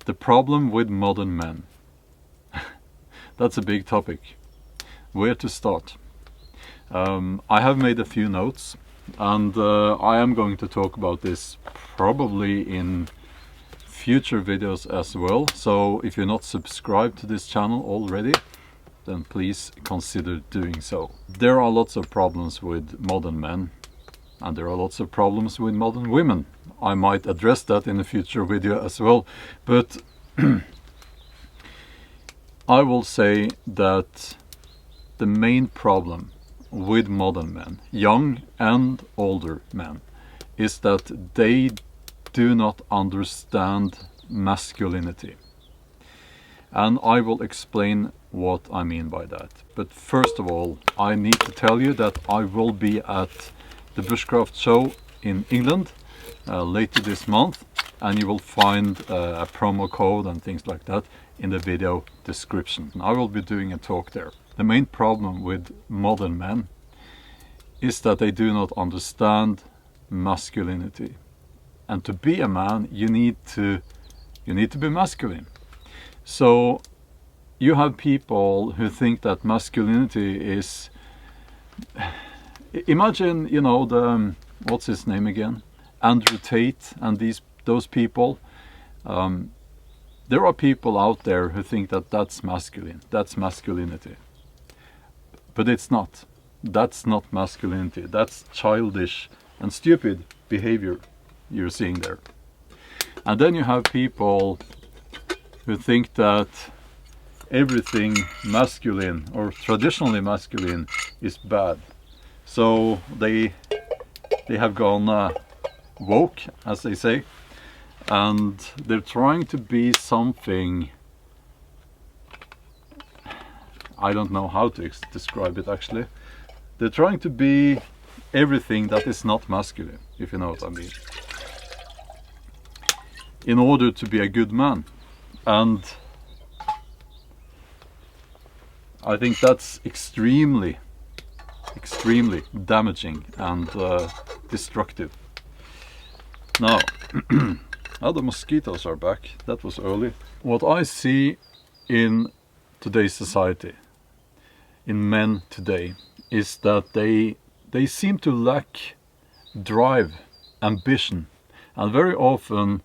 The problem with modern men. That's a big topic. Where to start? I have made a few notes, and I am going to talk about this probably in future videos as well. So if you're not subscribed to this channel already, then please consider doing so. There are lots of problems with modern men, and there are lots of problems with modern women. I might address that in a future video as well, but I will say that the main problem with modern men, young and older men, is that they do not understand masculinity. And I will explain what I mean by that. But first of all, I need to tell you that I will be at the Bushcraft show in England later this month, and you will find a promo code and things like that in the video description. I will be doing a talk there. The main problem with modern men is that they do not understand masculinity. And to be a man, you need to be masculine. So you have people who think that masculinity is, imagine, you know, the what's his name again, Andrew Tate, and those people. There are people out there who think that that's masculine, that's masculinity. But it's not. That's not masculinity. That's childish and stupid behavior you're seeing there. And then you have people who think that everything masculine or traditionally masculine is bad. So they have gone woke, as they say, and they're trying to be something. I don't know how to describe it actually. They're trying to be everything that is not masculine, if you know what I mean, in order to be a good man. And I think that's extremely damaging and destructive. Now, the mosquitoes are back. That was early. What I see in today's society, in men today, is that they seem to lack drive, ambition, and very often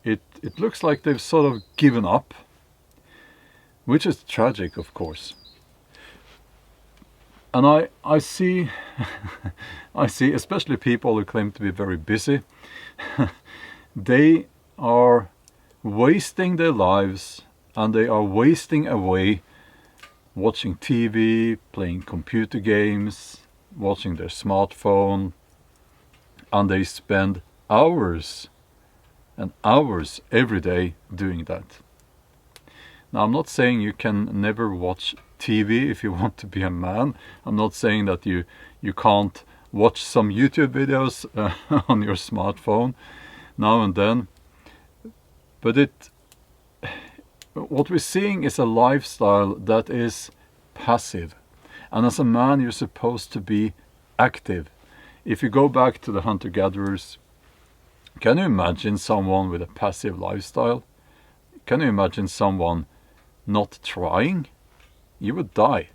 it looks like they've sort of given up, which is tragic, of course. And I see I see especially people who claim to be very busy. They are wasting their lives, and they are wasting away watching TV, playing computer games, watching their smartphone, and they spend hours and hours every day doing that. Now, I'm not saying you can never watch TV if you want to be a man. I'm not saying that you can't watch some YouTube videos on your smartphone now and then. But what we're seeing is a lifestyle that is passive. And as a man, you're supposed to be active. If you go back to the hunter-gatherers, can you imagine someone with a passive lifestyle? Can you imagine someone not trying? You would die.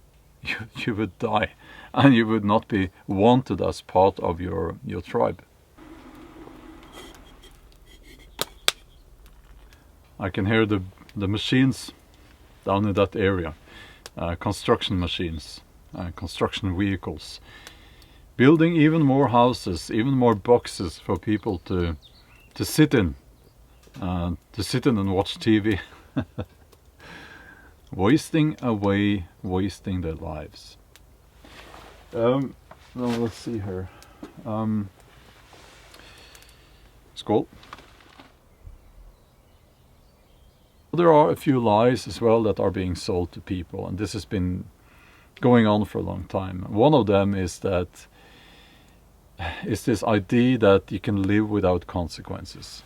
You would die. And you would not be wanted as part of your tribe. I can hear the machines down in that area. Construction machines, construction vehicles. Building even more houses, even more boxes for people to sit in. To sit in and watch TV. Wasting away, wasting their lives. Now let's see here. Skål. There are a few lies as well that are being sold to people, and this has been going on for a long time. One of them is this idea that you can live without consequences.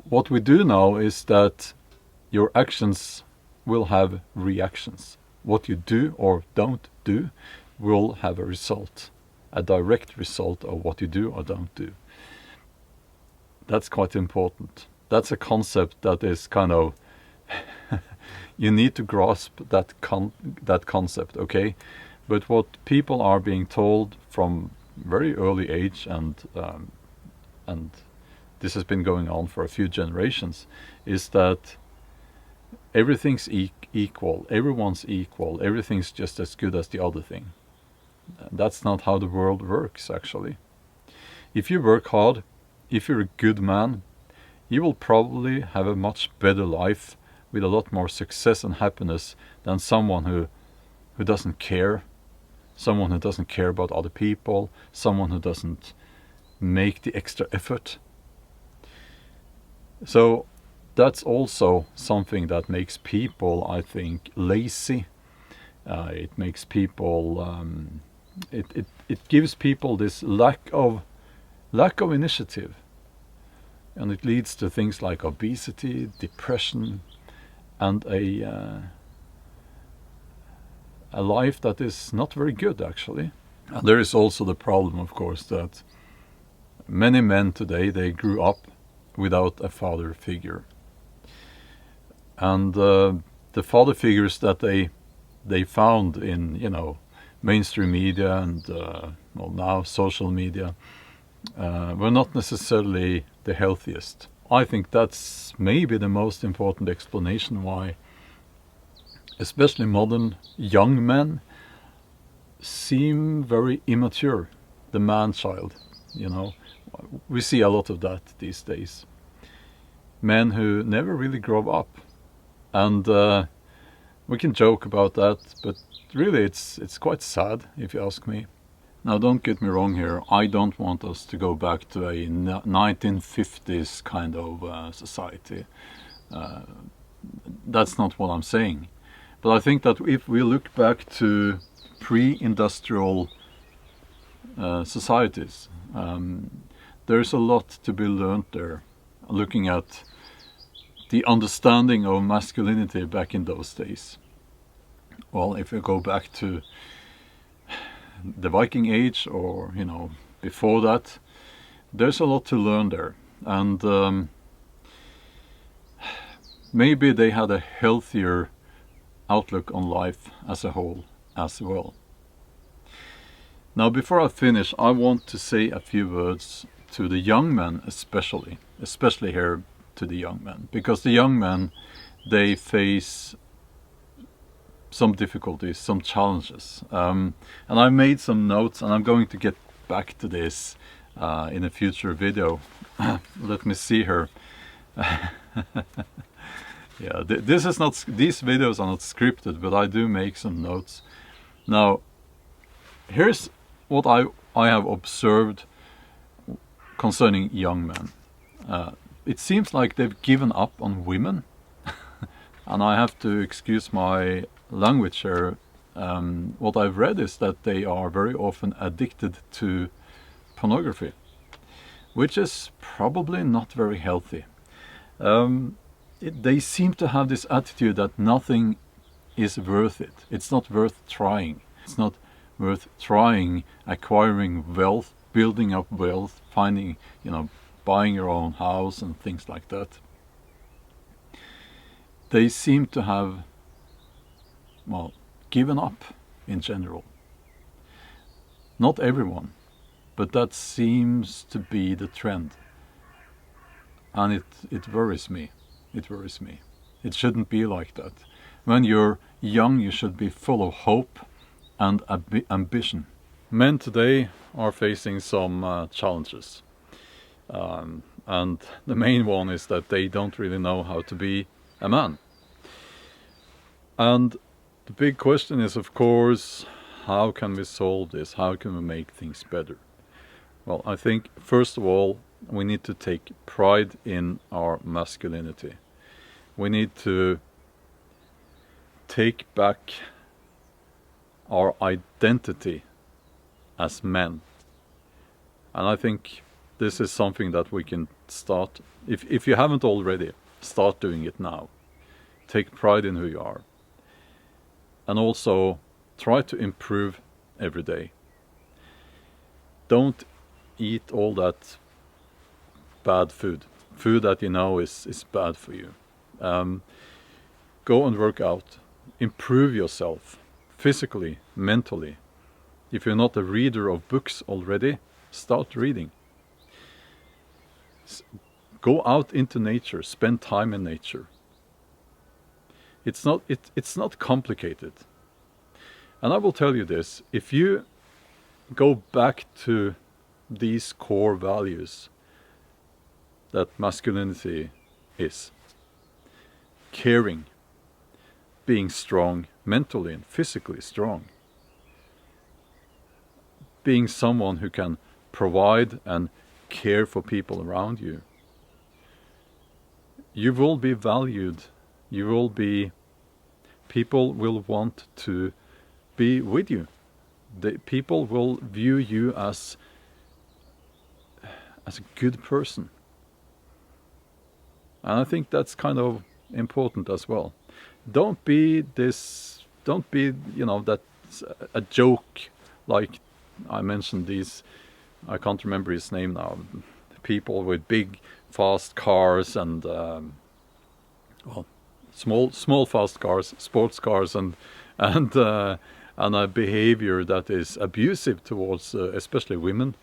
What we do know is that your actions will have reactions. What you do or don't do will have a result, a direct result of what you do or don't do. That's quite important. That's a concept that is kind of you need to grasp that concept, okay? But what people are being told from very early age, and this has been going on for a few generations, is that everything's equal, everyone's equal, everything's just as good as the other thing. That's not how the world works, actually. If you work hard, if you're a good man, you will probably have a much better life with a lot more success and happiness than someone who doesn't care, someone who doesn't care about other people, someone who doesn't make the extra effort. So that's also something that makes people, I think, lazy. It makes people, it gives people this lack of initiative. And it leads to things like obesity, depression, and a life that is not very good, actually. And there is also the problem, of course, that many men today, they grew up without a father figure. And the father figures that they found in, mainstream media and, now social media, were not necessarily the healthiest. I think that's maybe the most important explanation why especially modern young men seem very immature. The man-child, we see a lot of that these days. Men who never really grow up. And we can joke about that, but really it's quite sad, if you ask me. Now, don't get me wrong here. I don't want us to go back to a 1950s kind of society. That's not what I'm saying. But I think that if we look back to pre-industrial societies, there's a lot to be learned there. Looking at the understanding of masculinity back in those days. Well, if we go back to the Viking Age, or before that, there's a lot to learn there, and maybe they had a healthier outlook on life as a whole as well. Now, before I finish, I want to say a few words to the young men, especially here to the young men, because the young men, they face some difficulties, some challenges, and I made some notes, and I'm going to get back to this in a future video. Let me see here. Yeah, these videos are not scripted, but I do make some notes. Now, here's what I have observed concerning young men. It seems like they've given up on women, and I have to excuse my language here. What I've read is that they are very often addicted to pornography, which is probably not very healthy. They seem to have this attitude that nothing is worth it. It's not worth trying. It's not worth trying, acquiring wealth, building up wealth, finding, buying your own house and things like that. They seem to have, given up in general. Not everyone, but that seems to be the trend. And it worries me. It worries me. It shouldn't be like that. When you're young, you should be full of hope and ambition. Men today are facing some challenges. And the main one is that they don't really know how to be a man. And the big question is, of course, how can we solve this? How can we make things better? Well, I think, first of all, we need to take pride in our masculinity. We need to take back our identity as men. And I think this is something that we can start, if you haven't already, start doing it now. Take pride in who you are. And also try to improve every day. Don't eat all that bad food. Food that you know is bad for you. Go and work out. Improve yourself physically, mentally. If you're not a reader of books already, start reading. Go out into nature, spend time in nature. It's not complicated. And I will tell you this, if you go back to these core values that masculinity is, caring, being strong mentally and physically strong, being someone who can provide and care for people around you, you will be valued. You will be, people will want to be with you. The people will view you as a good person. And I think that's kind of important as well. Don't be, you know, that's a joke, like I mentioned these, I can't remember his name now, people with big fast cars and well, small fast cars, sports cars, and a behavior that is abusive towards especially women.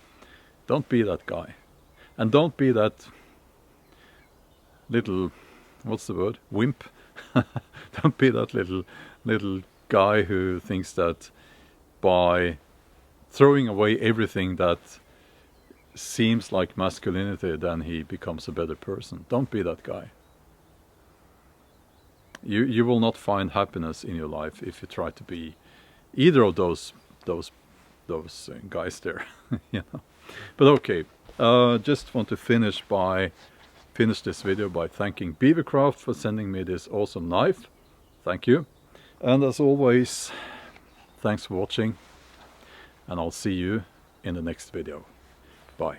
Don't be that guy, and don't be that little, what's the word, wimp. Don't be that little guy who thinks that by throwing away everything that seems like masculinity, then he becomes a better person. Don't be that guy. You will not find happiness in your life if you try to be either of those guys there. You know. But okay, just want to finish this video by thanking Bushcraft for sending me this awesome knife. Thank you. And as always, thanks for watching, and I'll see you in the next video. Bye.